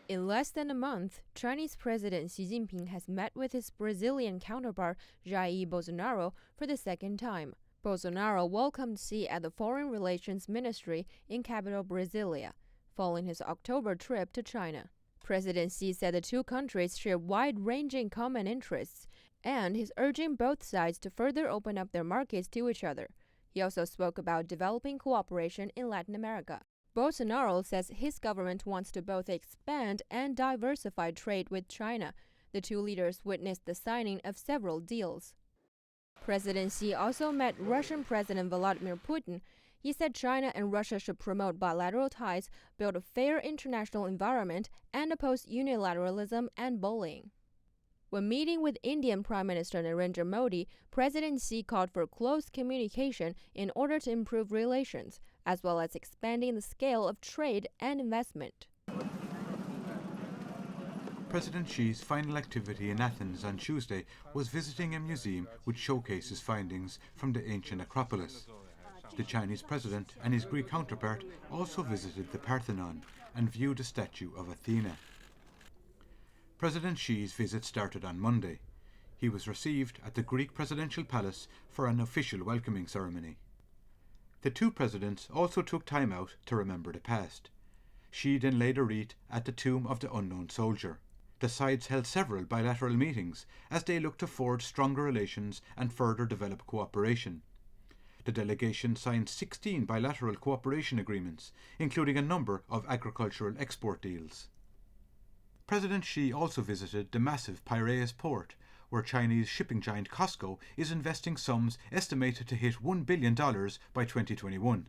In less than a month, Chinese President Xi Jinping has met with his Brazilian counterpart Jair Bolsonaro for the second time. Bolsonaro welcomed Xi at the Foreign Relations Ministry in capital Brasilia, following his October trip to China. President Xi said the two countries share wide-ranging common interests, and he's urging both sides to further open up their markets to each other. He also spoke about developing cooperation in Latin America. Bolsonaro says his government wants to both expand and diversify trade with China. The two leaders witnessed the signing of several deals. President Xi also met Russian President Vladimir Putin. He said China and Russia should promote bilateral ties, build a fair international environment, and oppose unilateralism and bullying. When meeting with Indian Prime Minister Narendra Modi, President Xi called for close communication in order to improve relations, as well as expanding the scale of trade and investment. President Xi's final activity in Athens on Tuesday was visiting a museum which showcases findings from the ancient Acropolis. The Chinese president and his Greek counterpart also visited the Parthenon and viewed a statue of Athena. President Xi's visit started on Monday. He was received at the Greek presidential palace for an official welcoming ceremony. The two presidents also took time out to remember the past. Xi then laid a wreath at the tomb of the unknown soldier. The sides held several bilateral meetings as they looked to forge stronger relations and further develop cooperation. The delegation signed 16 bilateral cooperation agreements, including a number of agricultural export deals. President Xi also visited the massive Piraeus port, where Chinese shipping giant COSCO is investing sums estimated to hit $1 billion by 2021.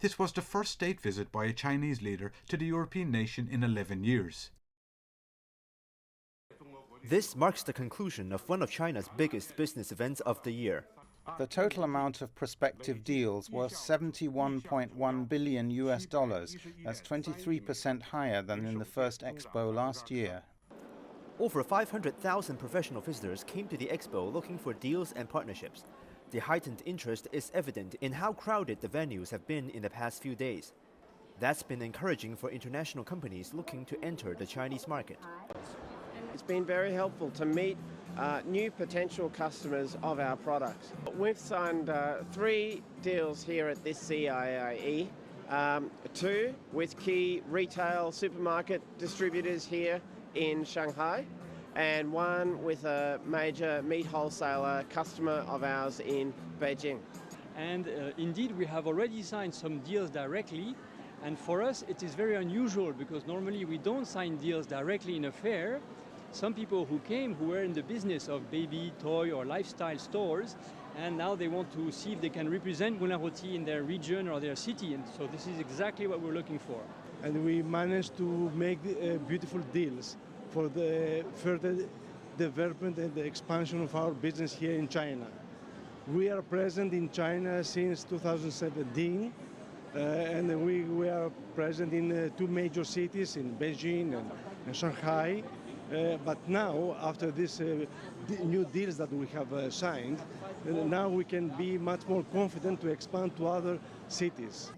This was the first state visit by a Chinese leader to the European nation in 11 years. This marks the conclusion of one of China's biggest business events of the year. The total amount of prospective deals was $71.1 billion. That's 23% higher than in the first expo last year. Over 500,000 professional visitors came to the expo looking for deals and partnerships. The heightened interest is evident in how crowded the venues have been in the past few days. That's been encouraging for international companies looking to enter the Chinese market. It's been very helpful to meet new potential customers of our products. We've signed 3 deals here at this CIIE, 2 with key retail supermarket distributors here in Shanghai, and 1 with a major meat wholesaler customer of ours in Beijing. And indeed, we have already signed some deals directly, and for us it is very unusual because normally we don't sign deals directly in a fair. Some people who came who were in the business of baby, toy or lifestyle stores, and now they want to see if they can represent Moulin Rôti in their region or their city, and so this is exactly what we're looking for. And we managed to make beautiful deals for the further development and the expansion of our business here in China. We are present in China since 2017, and we are present in 2 major cities, in Beijing and Shanghai. But now, after these new deals that we have signed, now we can be much more confident to expand to other cities.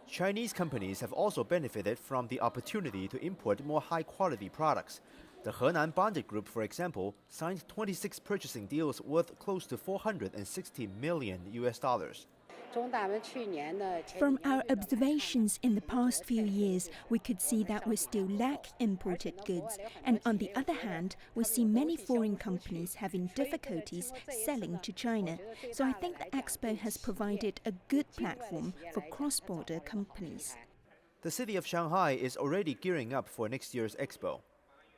Chinese companies have also benefited from the opportunity to import more high-quality products. The Henan Bonded Group, for example, signed 26 purchasing deals worth close to $460 million. From our observations in the past few years, we could see that we still lack imported goods, and on the other hand, we see many foreign companies having difficulties selling to China. So I think the expo has provided a good platform for cross-border companies. The city of Shanghai is already gearing up for next year's expo.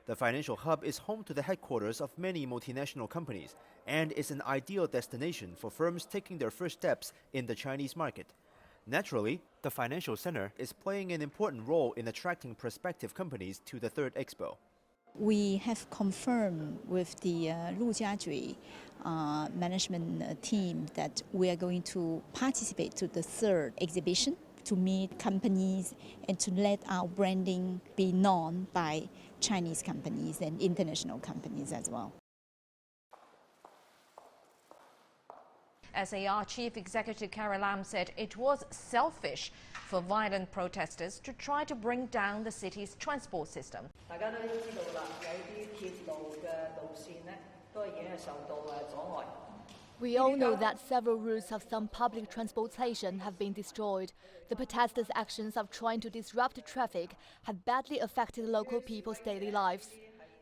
The financial hub is home to the headquarters of many multinational companies and is an ideal destination for firms taking their first steps in the Chinese market. Naturally, the financial center is playing an important role in attracting prospective companies to the third expo. We have confirmed with the Lujiazui management team that we are going to participate to the third exhibition to meet companies and to let our branding be known by Chinese companies and international companies as well. SAR Chief Executive Carrie Lam said it was selfish for violent protesters to try to bring down the city's transport system. We all know that several routes of some public transportation have been destroyed. The protesters' actions of trying to disrupt traffic have badly affected local people's daily lives.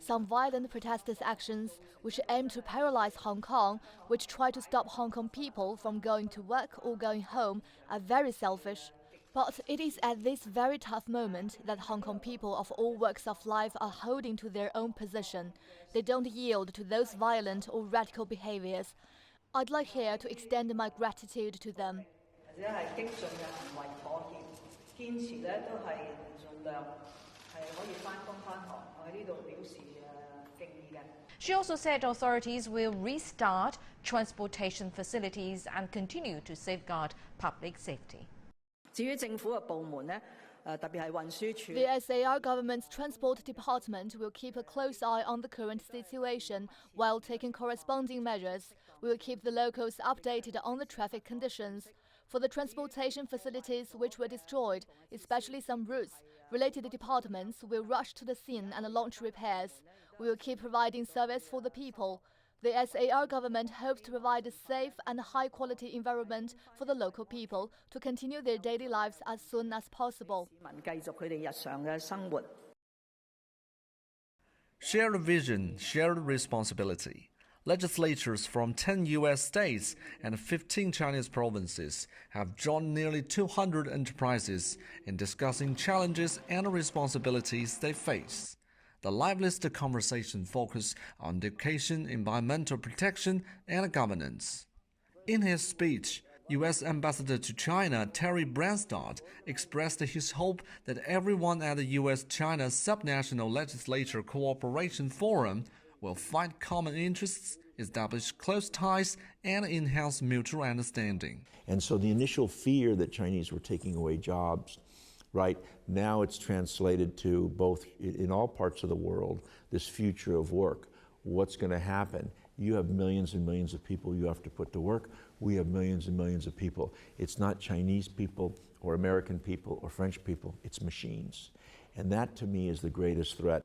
Some violent protesters' actions, which aim to paralyze Hong Kong, which try to stop Hong Kong people from going to work or going home, are very selfish. But it is at this very tough moment that Hong Kong people of all walks of life are holding to their own position. They don't yield to those violent or radical behaviors. I'd like here to extend my gratitude to them. She also said authorities will restart transportation facilities and continue to safeguard public safety. The SAR government's transport department will keep a close eye on the current situation while taking corresponding measures. We will keep the locals updated on the traffic conditions. For the transportation facilities which were destroyed, especially some routes, related departments will rush to the scene and launch repairs. We will keep providing service for the people. The SAR government hopes to provide a safe and high-quality environment for the local people to continue their daily lives as soon as possible. Shared vision, shared responsibility. Legislatures from 10 U.S. states and 15 Chinese provinces have joined nearly 200 enterprises in discussing challenges and responsibilities they face. The liveliest conversation focused on education, environmental protection, and governance. In his speech, U.S. Ambassador to China Terry Branstad expressed his hope that everyone at the U.S.-China Subnational Legislature Cooperation Forum will find common interests, establish close ties, and enhance mutual understanding. And so the initial fear that Chinese were taking away jobs, right, now it's translated to both in all parts of the world, this future of work. What's going to happen? You have millions and millions of people you have to put to work. We have millions and millions of people. It's not Chinese people or American people or French people, it's machines. And that to me is the greatest threat.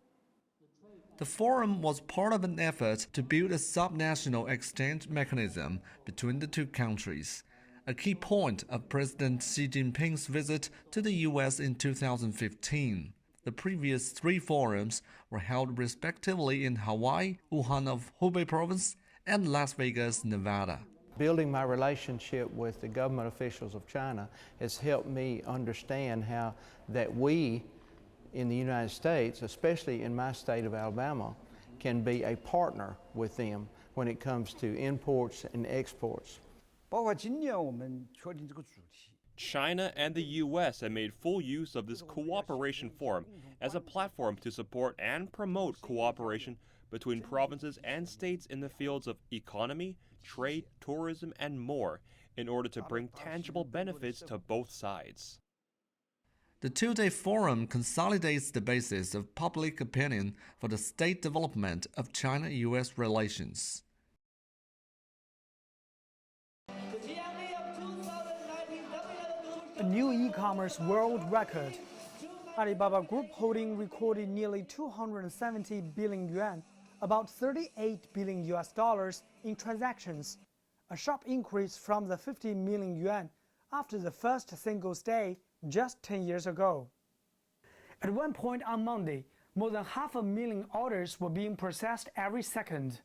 The forum was part of an effort to build a subnational exchange mechanism between the two countries, a key point of President Xi Jinping's visit to the U.S. in 2015. The previous three forums were held respectively in Hawaii, Wuhan of Hubei Province, and Las Vegas, Nevada. Building my relationship with the government officials of China has helped me understand how that we in the United States, especially in my state of Alabama, can be a partner with them when it comes to imports and exports. China and the U.S. have made full use of this cooperation forum as a platform to support and promote cooperation between provinces and states in the fields of economy, trade, tourism, and more, in order to bring tangible benefits to both sides. The two-day forum consolidates the basis of public opinion for the state development of China-U.S. relations. A new e-commerce world record. Alibaba Group Holding recorded nearly 270 billion yuan, about $38 billion in transactions, a sharp increase from the 50 million yuan after the first Singles' Day just 10 years ago. At one point on Monday, more than 500,000 orders were being processed every second.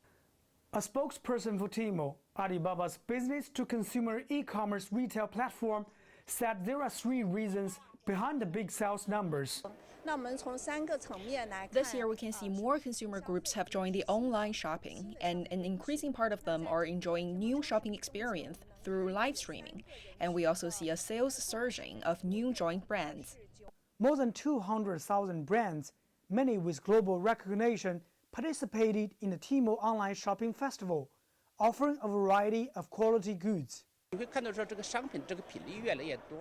A spokesperson for Tmall, Alibaba's business-to-consumer e-commerce retail platform, said there are three reasons behind the big sales numbers. This year, we can see more consumer groups have joined the online shopping, and an increasing part of them are enjoying new shopping experience through live streaming. And we also see a sales surging of new joint brands. More than 200,000 brands, many with global recognition, participated in the Tmall Online Shopping Festival, offering a variety of quality goods.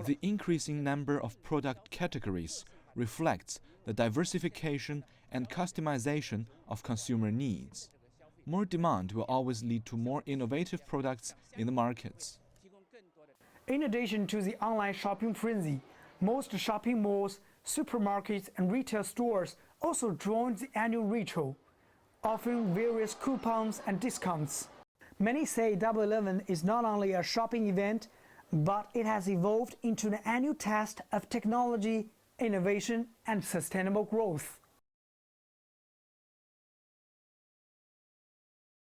The increasing number of product categories reflects the diversification and customization of consumer needs. More demand will always lead to more innovative products in the markets. In addition to the online shopping frenzy, most shopping malls, supermarkets, and retail stores also joined the annual ritual, offering various coupons and discounts. Many say Double 11 is not only a shopping event, but it has evolved into an annual test of technology, innovation, and sustainable growth.